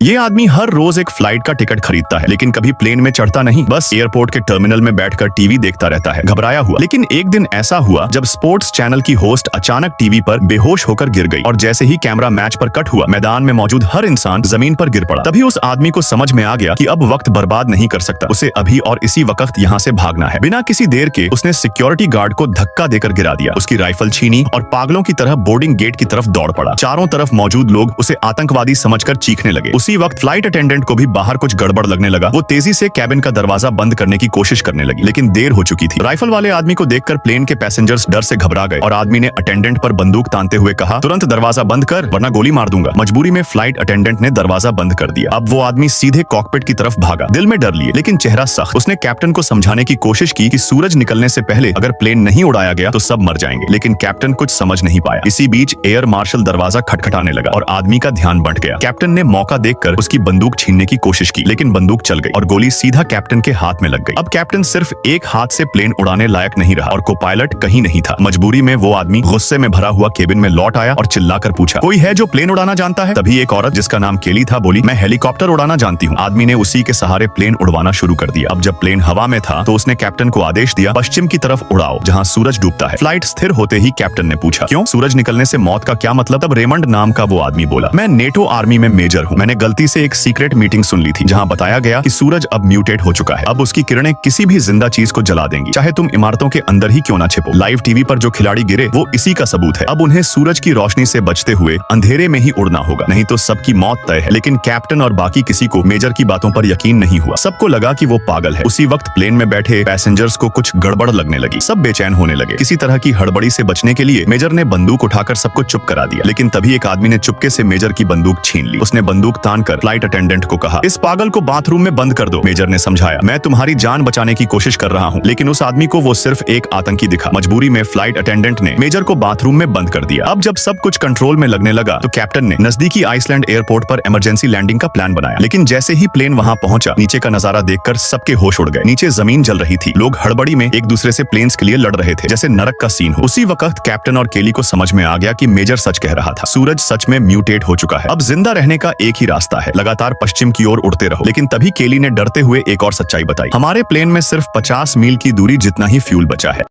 ये आदमी हर रोज एक फ्लाइट का टिकट खरीदता है, लेकिन कभी प्लेन में चढ़ता नहीं, बस एयरपोर्ट के टर्मिनल में बैठकर टीवी देखता रहता है, घबराया हुआ। लेकिन एक दिन ऐसा हुआ जब स्पोर्ट्स चैनल की होस्ट अचानक टीवी पर बेहोश होकर गिर गई और जैसे ही कैमरा मैच पर कट हुआ, मैदान में मौजूद हर इंसान जमीन पर गिर पड़ा। तभी उस आदमी को समझ में आ गया कि अब वक्त बर्बाद नहीं कर सकता, उसे अभी और इसी वक्त यहाँ से भागना है। बिना किसी देर के उसने सिक्योरिटी गार्ड को धक्का देकर गिरा दिया, उसकी राइफल छीनी और पागलों की तरह बोर्डिंग गेट की तरफ दौड़ पड़ा। चारों तरफ मौजूद लोग उसे आतंकवादी समझकर चीखने लगे। उसी वक्त फ्लाइट अटेंडेंट को भी बाहर कुछ गड़बड़ लगने लगा। वो तेजी से कैबिन का दरवाजा बंद करने की कोशिश करने लगी, लेकिन देर हो चुकी थी। राइफल वाले आदमी को देखकर प्लेन के पैसेंजर्स डर से घबरा गए और आदमी ने अटेंडेंट पर बंदूक तानते हुए कहा, तुरंत दरवाजा बंद कर वरना गोली मार दूंगा। मजबूरी में फ्लाइट अटेंडेंट ने दरवाजा बंद कर दिया। अब वो आदमी सीधे कॉकपिट की तरफ भागा, दिल में डर लिए लेकिन चेहरा सख्त। उसने कैप्टन को समझाने की कोशिश की कि सूरज निकलने से पहले अगर प्लेन नहीं उड़ाया गया तो सब मर जाएंगे, लेकिन कैप्टन कुछ समझ नहीं पाया। इसी बीच एयर मार्शल दरवाजा खटखटाने लगा और आदमी का ध्यान बंट गया। कैप्टन ने मौका देखकर उसकी बंदूक छीनने की कोशिश की, लेकिन बंदूक चल गई और गोली सीधा कैप्टन के हाथ में लग गई। अब कैप्टन सिर्फ एक हाथ से प्लेन उड़ाने लायक नहीं रहा और को पायलट कहीं नहीं था। मजबूरी में वो आदमी गुस्से में भरा हुआ केबिन में लौट आया और चिल्लाकर पूछा, कोई है जो प्लेन उड़ाना जानता है? तभी एक औरत जिसका नाम केली था बोली, मैं हेलीकॉप्टर उड़ाना जानती हूँ। आदमी ने उसी के सहारे प्लेन उड़वाना शुरू कर दिया। अब जब प्लेन हवा में था तो उसने कैप्टन को आदेश दिया, पश्चिम की तरफ उड़ाओ जहाँ सूरज डूबता है। फ्लाइट स्थिर होते ही कैप्टन ने पूछा, क्यों? सूरज निकलने से मौत का क्या मतलब? तब रेमंड नाम का वो आदमी बोला, मैं नेटो आर्मी में मेजर हूँ। मैंने गलती से एक सीक्रेट मीटिंग सुन ली थी जहाँ बताया गया कि सूरज अब म्यूटेट हो चुका है। अब उसकी किरणें किसी भी जिंदा चीज को जला देंगी, चाहे तुम इमारतों के अंदर ही क्यों ना छिपो। लाइव टीवी पर जो खिलाड़ी गिरे वो इसी का सबूत है। अब उन्हें सूरज की रोशनी से बचते हुए अंधेरे में ही उड़ना होगा, नहीं तो सबकी मौत तय है। लेकिन कैप्टन और बाकी किसी को मेजर की बातों पर यकीन नहीं हुआ। सबको लगा कि वो पागल है। उसी वक्त प्लेन में बैठे पैसेंजर्स को कुछ गड़बड़ लगने लगी। सब बेचैन होने लगे। किसी तरह की हड़बड़ी से बचने के लिए मेजर ने बंदूक उठाकर सबको चुप करा दिया, लेकिन तभी एक आदमी ने चुपके से मेजर की बंदूक छीन ली। उसने बंदूक तानकर फ्लाइट अटेंडेंट को कहा, इस पागल को बाथरूम में बंद कर दो। मेजर ने समझाया, मैं तुम्हारी जान बचाने की कोशिश कर रहा हूँ, लेकिन उस आदमी को वो सिर्फ एक आतंकी दिखा। मजबूरी में फ्लाइट अटेंडेंट ने मेजर को बाथरूम में बंद कर दिया। अब जब सब कुछ कंट्रोल में लगने लगा तो कैप्टन ने नजदीकी आइसलैंड एयरपोर्ट पर इमरजेंसी लैंडिंग का प्लान बनाया, लेकिन जैसे ही प्लेन वहां पहुंचा, नीचे का नजारा देखकर सबके होश उड़ गए। नीचे जमीन जल रही थी, लोग हड़बड़ी में एक दूसरे से प्लेन्स के लिए लड़ रहे थे, जैसे नरक का सीन हो। उसी वक्त कैप्टन और केली को समझ में आ गया कि मेजर सच कह रहा था, सूरज सच में म्यूटेट हो चुका है। अब जिंदा रहने का एक ही रास्ता है, लगातार पश्चिम की ओर उड़ते रहो। लेकिन तभी केली ने डरते हुए एक और सच्चाई बताई, हमारे प्लेन में सिर्फ 50 मील की दूरी जितना ही फ्यूल बचा है।